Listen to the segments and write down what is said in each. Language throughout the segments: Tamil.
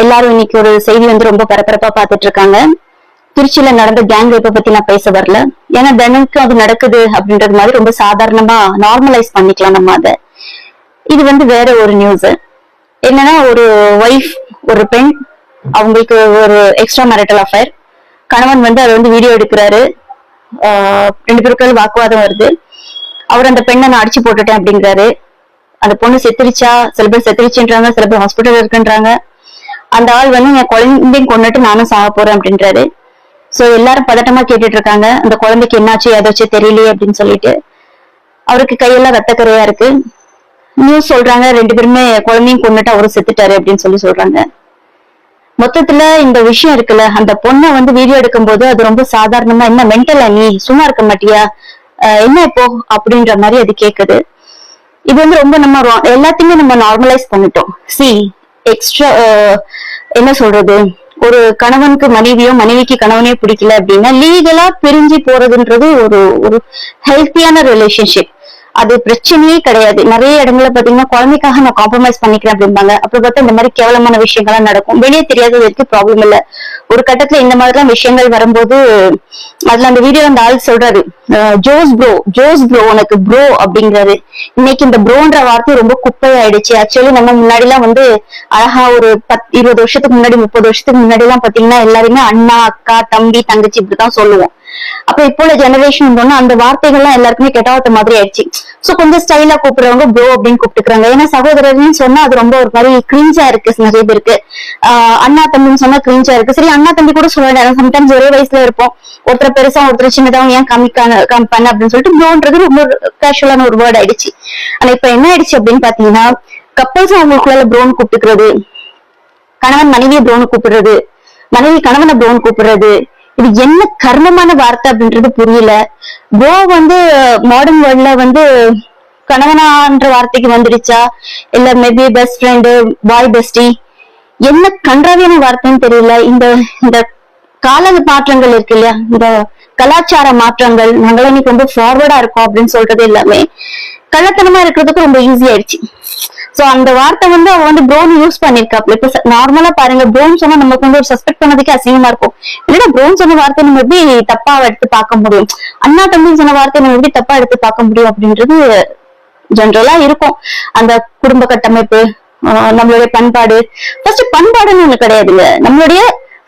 எல்லாரும் இன்னைக்கு ஒரு செய்தி வந்து ரொம்ப பரபரப்பா பாத்துட்டு இருக்காங்க. திருச்சியில நடந்த கேங் ரேப்பை பத்தி நான் பேச வரல. ஏன்னா தினமுக்கும் அது நடக்குது அப்படின்றது மாதிரி ரொம்ப சாதாரணமா நார்மலைஸ் பண்ணிக்கலாம் நம்ம அதை. இது வந்து வேற ஒரு நியூஸ். என்னன்னா ஒரு ஒய்ஃப், ஒரு பெண், அவங்களுக்கு ஒரு எக்ஸ்ட்ரா மேரிட்டல் அஃபேர். கணவன் வந்து அதை வந்து வீடியோ எடுக்கிறாரு. 2 பேருக்குள்ள வாக்குவாதம் வருது. அவர் அந்த பெண்ணை நான் அடிச்சு போட்டுட்டேன் அப்படிங்கிறாரு. அந்த பொண்ணு செத்துருச்சா, சில பேர் செத்துருச்சுன்றாங்க, சில பேர் ஹாஸ்பிட்டல் இருக்குன்றாங்க. அந்த ஆள் வந்து என் குழந்தையும் கொண்டுட்டு நானும் சாக போறேன் அப்படின்றாரு. சோ எல்லாரும் பதட்டமா கேட்டுட்டு இருக்காங்க, அந்த குழந்தைக்கு என்னாச்சு ஏதாச்சும் தெரியலையே அப்படின்னு சொல்லிட்டு. அவருக்கு கையெல்லாம் ரத்தக்கரையா இருக்கு. நியூஸ் சொல்றாங்க 2 பேருமே குழந்தையும் கொண்டுட்டு அவரும் செத்துட்டாரு அப்படின்னு சொல்றாங்க. மொத்தத்துல இந்த விஷயம் இருக்குல்ல, அந்த பொண்ணை வந்து வீடியோ எடுக்கும் போது அது ரொம்ப சாதாரணமா, என்ன மென்டலா நீ சும்மா இருக்க மாட்டியா, என்ன இப்போ அப்படின்ற மாதிரி அது கேக்குது. இது வந்து ரொம்ப நம்ம எல்லாத்தையுமே நம்ம நார்மலைஸ் பண்ணிட்டோம். எக்ஸ்ட்ரா என்ன சொல்றது, ஒரு கணவனுக்கு மனைவியோ மனைவிக்கு கணவனையோ பிடிக்கல அப்படின்னா லீகலா பிரிஞ்சு போறதுன்றது ஒரு ஹெல்த்தியான ரிலேஷன்ஷிப். அது பிரச்சனையே கிடையாது. நிறைய இடங்கள்ல பாத்தீங்கன்னா குழந்தைக்காக நான் காம்ப்ரமைஸ் பண்ணிக்கிறேன் அப்படிம்பாங்க. அப்புறம் பார்த்தா இந்த மாதிரி கேவலமான விஷயங்கள்லாம் நடக்கும். வெளியே தெரியாதது வரைக்கும் ப்ராப்ளம் இல்ல. ஒரு கட்டத்துல இந்த மாதிரிலாம் விஷயங்கள் வரும்போது அதுல அந்த வீடியோ அந்த ஆள் சொல்றாரு, ஜோஸ் ப்ரோ உனக்கு ப்ரோ அப்படிங்கிறாரு. இன்னைக்கு இந்த ப்ரோன்ற வார்த்தை ரொம்ப குப்பையாயிடுச்சு. ஆக்சுவலி நம்ம முன்னாடி எல்லாம் வந்து அழகா ஒரு 20 வருஷத்துக்கு முன்னாடி 30 வருஷத்துக்கு முன்னாடி எல்லாம் பாத்தீங்கன்னா எல்லாருமே அண்ணா, அக்கா, தம்பி, தங்கச்சி இப்படிதான் சொல்லுவோம். அப்ப இப்போ உள்ள ஜெனரேஷன் அந்த வார்த்தைகள்லாம் எல்லாருக்குமே கெட்டாவத்த மாதிரி ஆயிடுச்சு. சோ கொஞ்சம் ஸ்டைலா கூப்பிடுறவங்க ப்ரோ அப்படின்னு கூப்பிட்டுக்கிறாங்க. ஏன்னா சகோதரர்னு சொன்னா அது ரொம்ப ஒரு மாதிரி கிரிஞ்சா இருக்கு நிறைய பேருக்கு. அண்ணா தம்பின்னு சொன்னா கிரிஞ்சா இருக்கு. சரி, அண்ணா தம்பி கூட சொல்ல, சம்டைம்ஸ் ஒரே வயசுல இருப்போம், ஒருத்தர் பெருசா ஒருத்தர் சின்னதாவும் ஏன் காமிப்பாங்க அப்படின்னு சொல்லிட்டு ப்ரோன்றது ரொம்ப கேஷுவலான ஒரு வேர்ட் ஆயிடுச்சு. ஆனா இப்ப என்ன ஆயிடுச்சு அப்படின்னு பாத்தீங்கன்னா, கப்பல்ஸ் அவங்களுக்குள்ள ப்ரோன்னு கூப்பிட்டுக்கிறது, கணவன் மனைவியை ப்ரோன்னு கூப்பிடுறது, மனைவி கணவனை ப்ரோன்னு கூப்பிடுறது, இது என்ன கர்மமான வார்த்தை அப்படின்றது புரியல. ப்ரோ வந்து மாடர்ன் வேர்ல்ட்ல வந்து கணவனான்ற வார்த்தைக்கு வந்துடுச்சா, இல்ல maybe best friend, boy bestie, என்ன கன்றாவியான வார்த்தைன்னு தெரியல. இந்த கால மாற்றங்கள் இருக்கு இல்லையா, இந்த கலாச்சார மாற்றங்கள், நாங்களாம் இன்னைக்கு ரொம்ப ஃபார்வர்டா இருக்கோம் அப்படின்னு சொல்றது எல்லாமே கள்ளத்தனமா இருக்கிறதுக்கு ரொம்ப ஈஸி ஆயிடுச்சு. சோ அந்த வார்த்தை வந்து அவ வந்து ப்ரோன் யூஸ் பண்ணிருக்காப்ல. இப்ப நார்மலா பாருங்க, ப்ரோன் சொன்னா நமக்கு வந்து ஒரு சஸ்பெக்ட் பண்ணதுக்கே அசிங்கமா இருக்கும். இல்லைன்னா ப்ரோன் சொன்ன வார்த்தை நம்ம எப்படி தப்பா எடுத்து பார்க்க முடியும், அண்ணா தம்பின்னு சொன்ன வார்த்தை நம்ம எப்படி தப்பா எடுத்து பார்க்க முடியும் அப்படின்றது ஜென்ரலா இருக்கும். அந்த குடும்ப கட்டமைப்பு, நம்மளுடைய பண்பாடு, ஃபர்ஸ்ட் பண்பாடுன்னு ஒண்ணு கிடையாதுங்க, நம்மளுடைய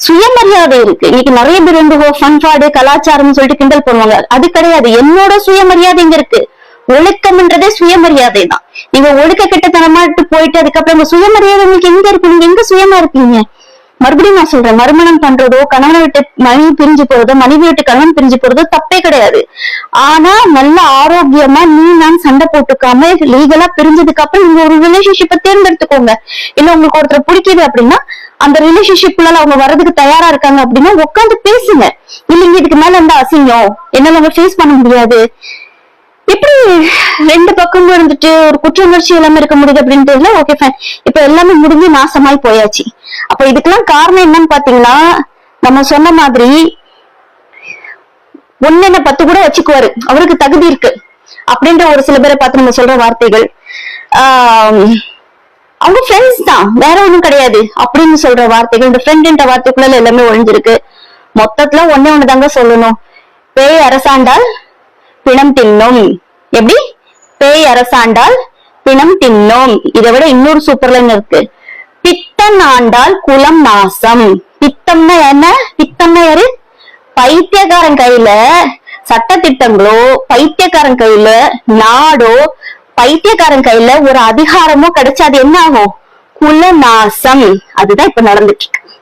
சுயமரியாதை இருக்கு. இன்னைக்கு நிறைய பேர் வந்து பண்பாடு கலாச்சாரம்னு சொல்லிட்டு கிண்டல் பண்ணுவாங்க. அது கிடையாது, என்னோட சுயமரியாதை இங்க இருக்கு. ஒழுக்கம்ன்றதே சுயமரியாதை தான். நீங்க ஒழுக்க கெட்டத்தனமாட்டு போயிட்டு அதுக்கப்புறம் உங்க சுயமரியாதை உங்களுக்கு எங்க இருக்கு, நீங்க எங்க சுயமா இருக்கீங்க? மறுபடியும் நான் சொல்றேன், மறுமணம் பண்றதோ, கணவனை விட்டு மனைவி பிரிஞ்சு போறதோ, மனைவி விட்டு கணவன் பிரிஞ்சு போறதோ தப்பே கிடையாது. ஆனா நல்ல ஆரோக்கியமா நான் சண்டை போட்டுக்காம லீகலா பிரிஞ்சதுக்கு அப்புறம் நீங்க ஒரு ரிலேஷன்ஷிப்பை தேர்ந்தெடுத்துக்கோங்க. இல்ல உங்களுக்கு ஒருத்தர் பிடிக்குது அப்படின்னா அந்த ரிலேஷன்ஷிப்ல அவங்க வர்றதுக்கு தயாரா இருக்காங்க அப்படின்னா உட்காந்து பேசுங்க. இல்லைங்க இதுக்கு மேல இருந்தா அசிங்கம், என்னால அவங்க ஃபேஸ் பண்ண முடியாது, எப்படி 2 பக்கமும் இருந்துட்டு ஒரு குற்ற உணர்ச்சி எல்லாமே இருக்க முடியுது அப்படின்னு தெரியல. ஓகே ஃபைன், இப்ப எல்லாமே முடிஞ்சு நாசமாய் போயாச்சு. அப்ப இதுக்கெல்லாம் காரணம் என்னன்னு பாத்தீங்கன்னா, நம்ம சொன்ன மாதிரி 1 10 கூட வச்சுக்குவாரு, அவருக்கு தகுதி இருக்கு அப்படின்ற ஒரு சில பேரை பார்த்து நம்ம சொல்ற வார்த்தைகள், அவங்க ஃப்ரெண்ட்ஸ் தான், வேற ஒண்ணும் கிடையாது அப்படின்னு சொல்ற வார்த்தைகள், இந்த ஃப்ரெண்ட்ன்ற வார்த்தைக்குள்ள எல்லாமே ஒழிஞ்சிருக்கு. மொத்தத்துல ஒண்ணு தாங்க சொல்லணும், பேய் அரசாண்டால் பிணம் தின்னும். எப்படி? பேய் அரசாண்டால் பிணம் தின்னும். இதை விட இன்னொரு சூப்பர் லைன் இருக்கு, பித்தன் ஆண்டால் குலம் நாசம். பித்தம்னா என்ன? பித்தம்னா யாரு? பைத்தியக்காரன் கையில சட்ட திட்டங்களோ, பைத்தியக்காரன் கையில நாடோ, பைத்தியக்காரன் கையில ஒரு அதிகாரமோ கிடைச்சா அது என்ன ஆகும்? குல நாசம். அதுதான் இப்ப நடந்துட்டு இருக்கு.